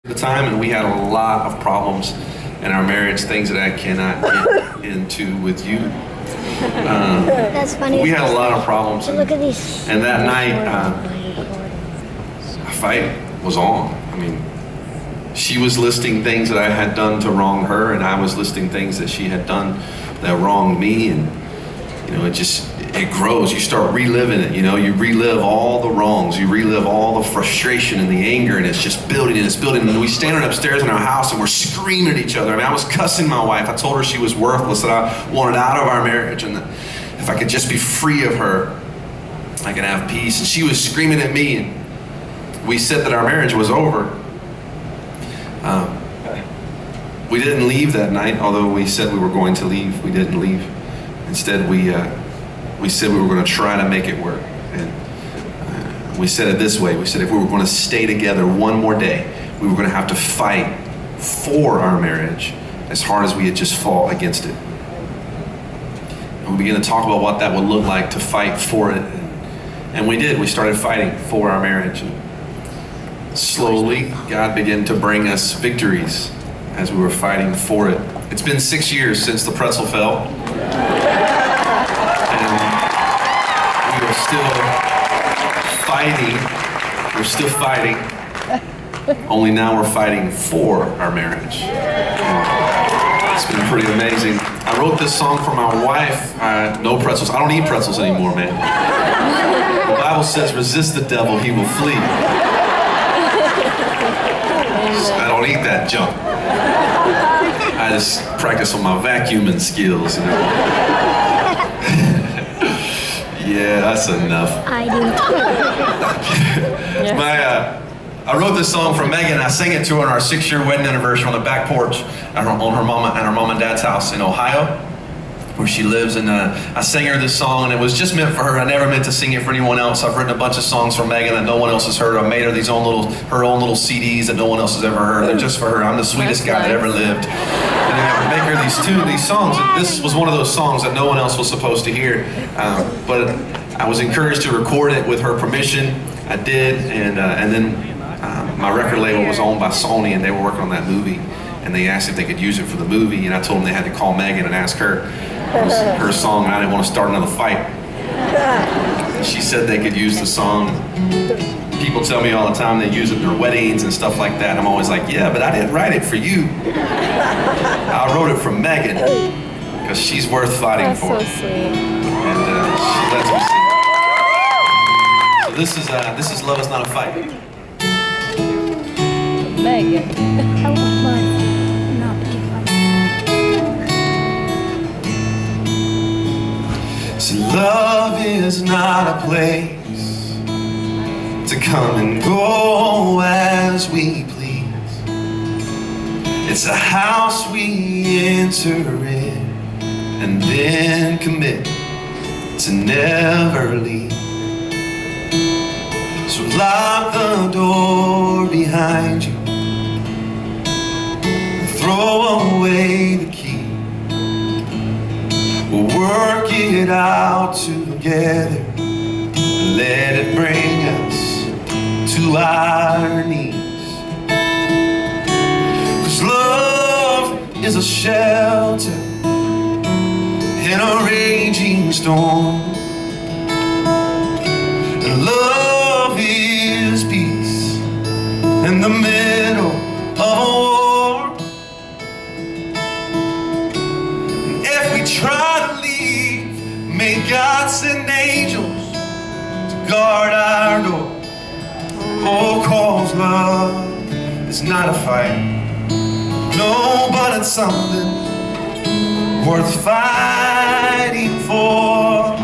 the time, and we had a lot of problems in our marriage, things that I cannot get into with you. That's funny. We had a lot of problems. Look at these. And that night, a fight was on. I mean, she was listing things that I had done to wrong her, and I was listing things that she had done that wronged me, and it grows. You start reliving it, you relive all the wrongs, you relive all the frustration and the anger, and it's just building and it's building. And we standing upstairs in our house and we're screaming at each other. I mean, I was cussing my wife. I told her she was worthless, that I wanted out of our marriage, and that if I could just be free of her, I could have peace. And she was screaming at me, and we said that our marriage was over. We didn't leave that night, although we said we were going to leave. We didn't leave. Instead, we said we were going to try to make it work. And we said it this way. We said if we were going to stay together one more day, we were going to have to fight for our marriage as hard as we had just fought against it. And we began to talk about what that would look like to fight for it. And we did. We started fighting for our marriage. And slowly, God began to bring us victories as we were fighting for it. It's been 6 years since the pretzel fell. And we are still fighting. We're still fighting. Only now we're fighting for our marriage. It's been pretty amazing. I wrote this song for my wife. No pretzels. I don't eat pretzels anymore, man. The Bible says, resist the devil, he will flee. I don't eat that junk. I just practice on my vacuuming skills, Yeah, that's enough. I do. I wrote this song for Megan. I sang it to her on our 6-year wedding anniversary on the back porch on her mom and dad's house in Ohio, where she lives. And I sang her this song, and it was just meant for her. I never meant to sing it for anyone else. I've written a bunch of songs for Megan that no one else has heard. I made her her own little CDs that no one else has ever heard. They're just for her. I'm the sweetest guy that ever lived. And I make her these songs. And this was one of those songs that no one else was supposed to hear. But I was encouraged to record it with her permission. I did, and then my record label was owned by Sony, and they were working on that movie. And they asked if they could use it for the movie, and I told them they had to call Megan and ask her. It was her song, and I didn't want to start another fight. She said they could use the song. People tell me all the time they use it at their weddings and stuff like that. I'm always like, yeah, but I didn't write it for you. I wrote it for Megan, because she's worth fighting for. That's so sweet. And she lets me sing. So this is Love Is Not a Fight. Megan. I want mine not to fight. See, love is not a place to come and go as we please. It's a house we enter in and then commit to never leave. So lock the door behind you, throw away the key. We'll work it out together and let it bring us to our knees. 'Cause love is a shelter in a raging storm, and love is peace in the middle of a war. And if we try to leave, may God send angels to guard our door. Oh, 'cause love is not a fight, no, but it's something worth fighting for.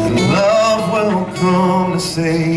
And love will come to save